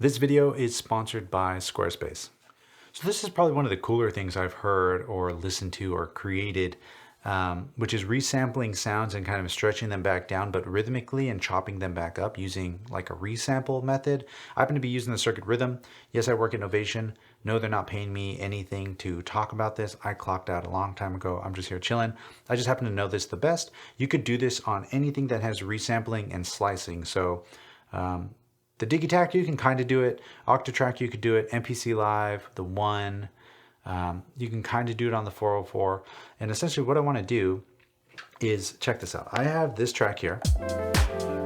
This video is sponsored by SquareSpace. So this is probably one of the cooler things I've heard or listened to or created, which is resampling sounds and kind of stretching them back down, but rhythmically and chopping them back up using like a resample method. I happen to be using the circuit rhythm. Yes, I work at Novation. No, they're not paying me anything to talk about this. I clocked out a long time ago. I'm just here chilling. I just happen to know this the best. You could do this on anything that has resampling and slicing. So the Digitakt, you can kind of do it. Octatrack, you could do it. MPC Live, the One. You can kind of do it on the 404. And essentially what I want to do is, check this out. I have this track here,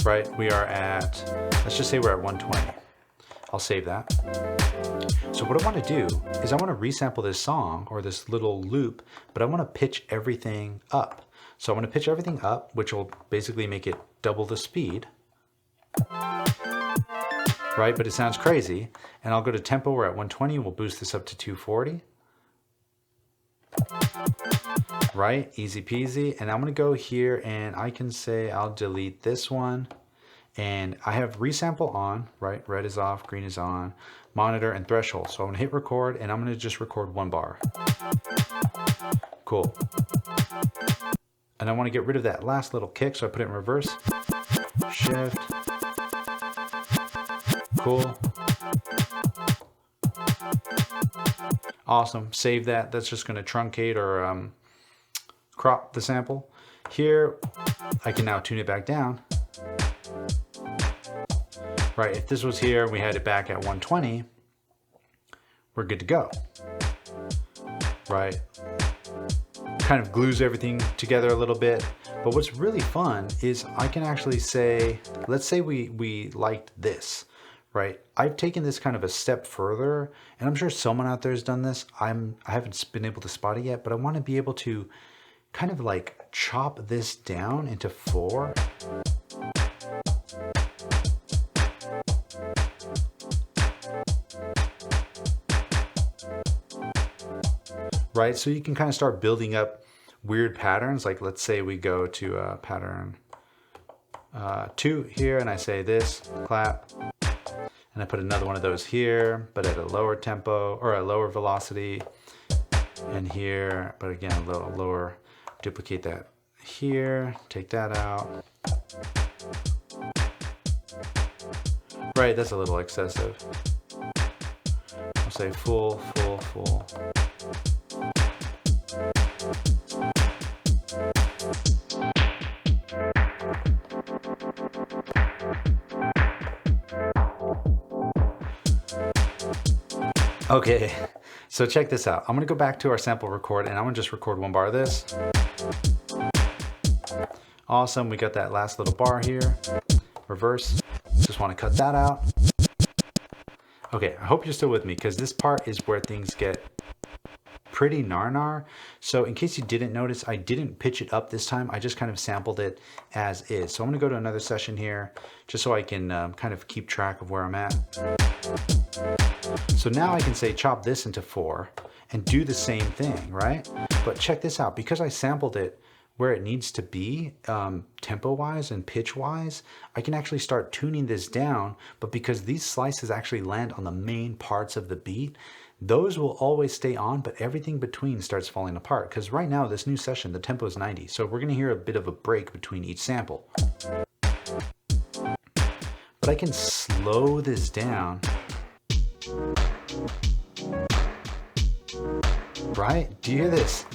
right? We are at, let's just say we're at 120. I'll save that. So what I want to do is I want to resample this song or this little loop, but I want to pitch everything up. So I want to pitch everything up, which will basically make it double the speed. Right, but it sounds crazy. And I'll go to tempo, we're at 120, we'll boost this up to 240. Right, easy peasy. And I'm gonna go here and I can say I'll delete this one. And I have resample on, right? Red is off, green is on, monitor and threshold. So I'm gonna hit record and I'm gonna just record one bar. Cool. And I wanna get rid of that last little kick, so I put it in reverse, shift. Cool. Awesome. Save that. That's just going to truncate or crop the sample. Here, I can now tune it back down. Right. If this was here, we had it back at 120, we're good to go. Right. Kind of glues everything together a little bit. But what's really fun is I can actually say, let's say we liked this. Right, I've taken this kind of a step further, and I'm sure someone out there has done this. I haven't been able to spot it yet, but I want to be able to kind of like chop this down into 4. Right, so you can kind of start building up weird patterns. Like let's say we go to pattern 2 here, and I say this, clap. And I put another one of those here, but at a lower tempo or a lower velocity. And here, but again, a little lower. Duplicate that here, take that out. Right, that's a little excessive. I'll say full, full, full. Okay, so check this out. I'm gonna go back to our sample record and I'm gonna just record one bar of this. Awesome, we got that last little bar here. Reverse, just wanna cut that out. Okay, I hope you're still with me because this part is where things get pretty nar. So in case you didn't notice, I didn't pitch it up this time. I just kind of sampled it as is. So I'm gonna go to another session here just so I can kind of keep track of where I'm at. So now I can say chop this into 4 and do the same thing, right? But check this out, because I sampled it where it needs to be tempo wise and pitch wise, I can actually start tuning this down. But because these slices actually land on the main parts of the beat, those will always stay on, but everything between starts falling apart. Because right now, this new session, the tempo is 90. So we're gonna hear a bit of a break between each sample. But I can slow this down. Right? Do you hear this?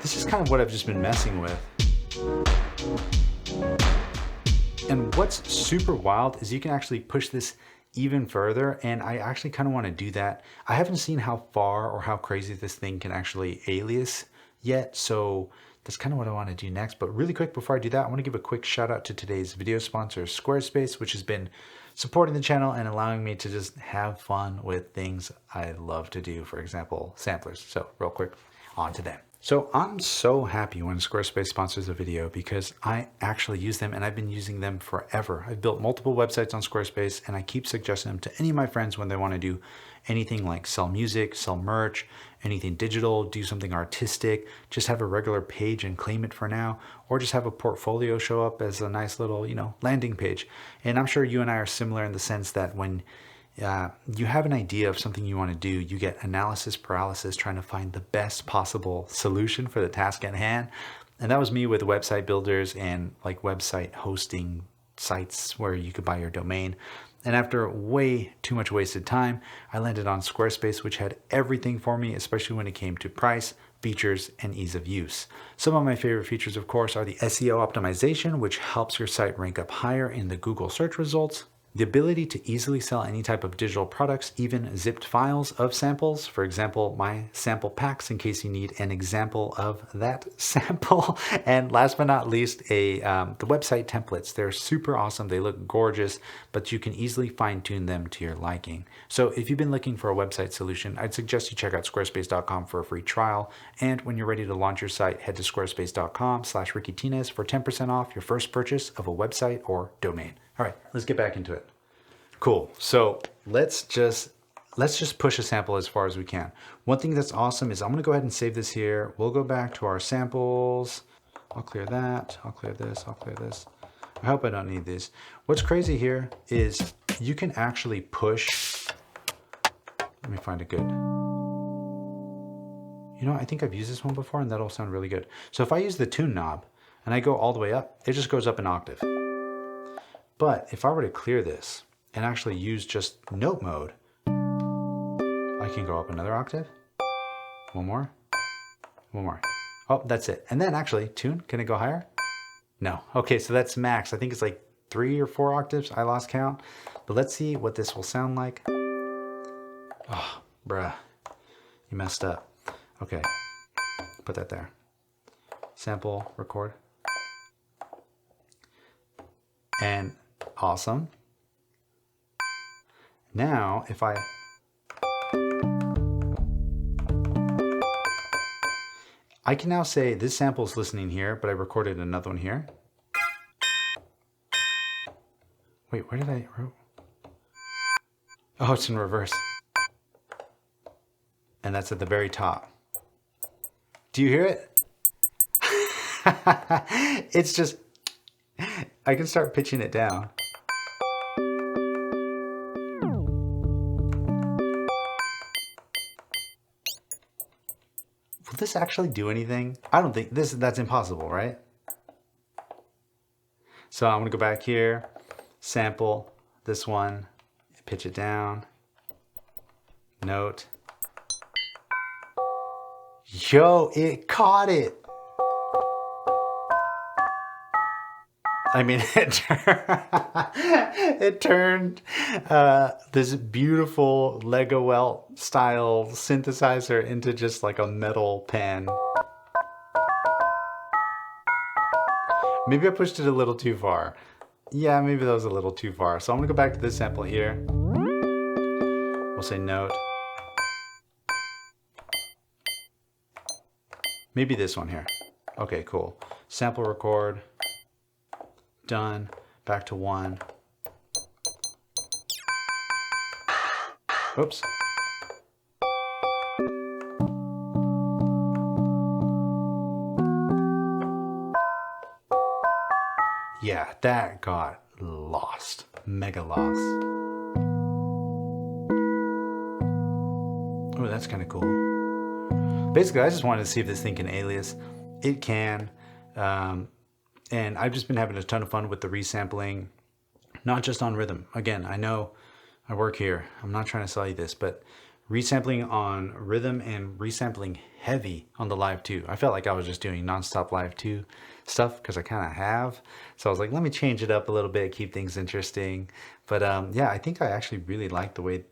This is kind of what I've just been messing with. And what's super wild is you can actually push this even further, and I actually kind of want to do that. I haven't seen how far or how crazy this thing can actually alias yet, so that's kind of what I want to do next. But really quick before I do that, I want to give a quick shout out to today's video sponsor, SquareSpace, which has been supporting the channel and allowing me to just have fun with things I love to do, for example, samplers. So real quick, on to them. So I'm so happy when Squarespace sponsors a video because I actually use them and I've been using them forever. I've built multiple websites on Squarespace and I keep suggesting them to any of my friends when they want to do anything like sell music, sell merch, anything digital, do something artistic, just have a regular page and claim it for now, or just have a portfolio show up as a nice little, landing page. And I'm sure you and I are similar in the sense that when you have an idea of something you want to do, you get analysis paralysis trying to find the best possible solution for the task at hand. And that was me with website builders and like website hosting sites where you could buy your domain. And after way too much wasted time, I landed on SquareSpace, which had everything for me, especially when it came to price, features, and ease of use. Some of my favorite features, of course, are the SEO optimization, which helps your site rank up higher in the Google search results. The ability to easily sell any type of digital products, even zipped files of samples. For example, my sample packs in case you need an example of that sample. And last but not least, the website templates. They're super awesome. They look gorgeous, but you can easily fine tune them to your liking. So if you've been looking for a website solution, I'd suggest you check out squarespace.com for a free trial. And when you're ready to launch your site, head to squarespace.com/RickyTinez for 10% off your first purchase of a website or domain. All right, let's get back into it. Cool. So let's just push a sample as far as we can. One thing that's awesome is I'm going to go ahead and save this here. We'll go back to our samples. I'll clear that. I'll clear this. I'll clear this. I hope I don't need these. What's crazy here is you can actually push. Let me find a good. I think I've used this one before and that'll sound really good. So if I use the tune knob and I go all the way up, it just goes up an octave. But if I were to clear this and actually use just note mode, I can go up another octave. One more. Oh, that's it. And then actually, tune, can it go higher? No. Okay, so that's max. I think it's like 3 or 4 octaves. I lost count. But let's see what this will sound like. Oh, bruh. You messed up. Okay. Put that there. Sample, record. And awesome. Now, if I can now say this sample is listening here, but I recorded another one here. Wait, where did I? Oh, it's in reverse. And that's at the very top. Do you hear it? It's just, I can start pitching it down. Will this actually do anything? I don't think that's impossible, right? So I'm gonna go back here, sample this one, pitch it down, note. Yo, it caught it. I mean, it turned this beautiful Lego Welt style synthesizer into just like a metal pan. Maybe I pushed it a little too far. Yeah, maybe that was a little too far. So I'm gonna go back to this sample here. We'll say note. Maybe this one here. Okay, cool. Sample record. Done. Back to 1. Oops. Yeah, that got lost. Mega lost. Oh, that's kind of cool. Basically, I just wanted to see if this thing can alias. It can. And I've just been having a ton of fun with the resampling, not just on rhythm. Again, I know I work here. I'm not trying to sell you this, but resampling on rhythm and resampling heavy on the Live II. I felt like I was just doing nonstop Live II stuff because I kind of have. So I was like, let me change it up a little bit, keep things interesting. But yeah, I think I actually really like the way.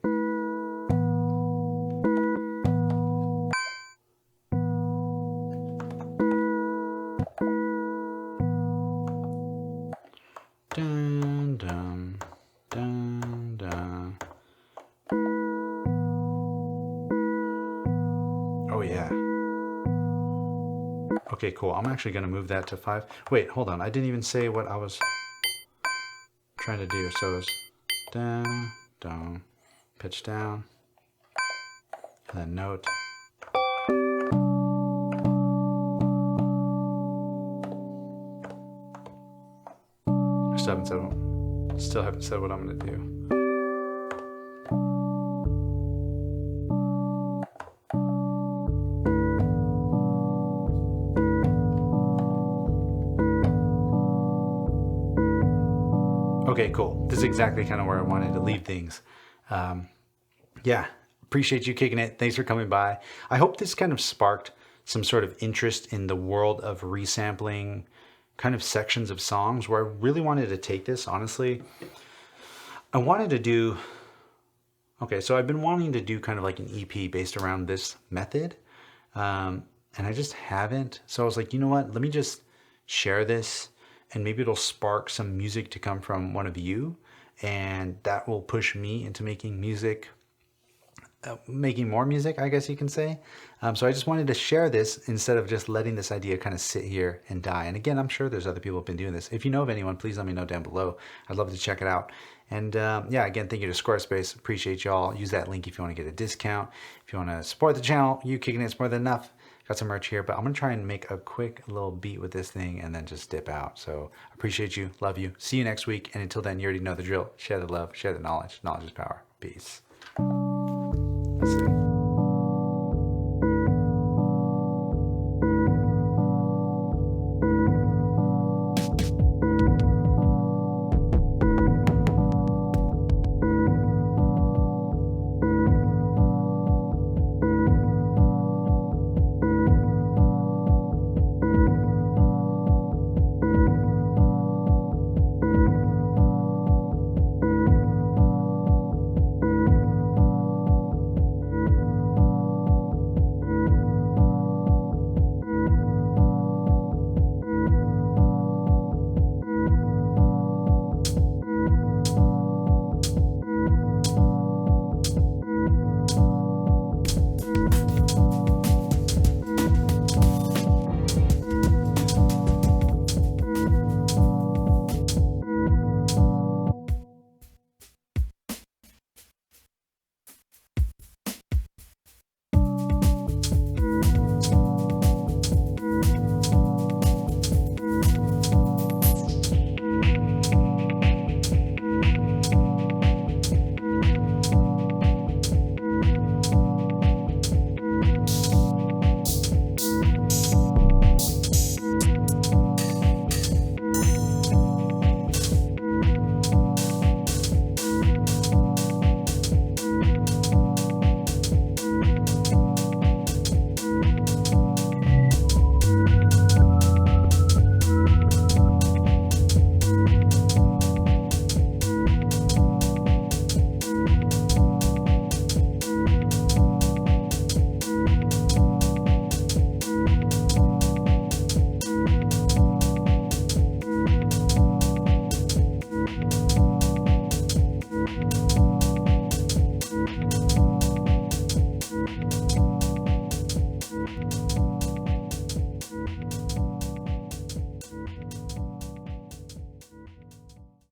Dun, dun, dun, dun. Oh yeah. Okay, cool. I'm actually going to move that to 5. Wait, hold on. I didn't even say what I was trying to do. So it's down, down, pitch down. and then note. Still haven't said what I'm going to do. Okay, cool. This is exactly kind of where I wanted to leave things. Yeah, appreciate you kicking it. Thanks for coming by. I hope this kind of sparked some sort of interest in the world of resampling kind of sections of songs, where I really wanted to take this, honestly. I wanted to do, okay, so I've been wanting to do kind of like an EP based around this method, and I just haven't. So I was like, you know what, let me just share this, and maybe it'll spark some music to come from one of you, and that will push me into making music, making more music, I guess you can say. So I just wanted to share this instead of just letting this idea kind of sit here and die. And again, I'm sure there's other people who've been doing this. If you know of anyone, please let me know down below. I'd love to check it out. And yeah, again, thank you to SquareSpace. Appreciate y'all. Use that link if you want to get a discount. If you want to support the channel, you kicking it's more than enough. Got some merch here, but I'm going to try and make a quick little beat with this thing and then just dip out. So appreciate you. Love you. See you next week. And until then, you already know the drill. Share the love, share the knowledge. Knowledge is power. Peace. Let's see.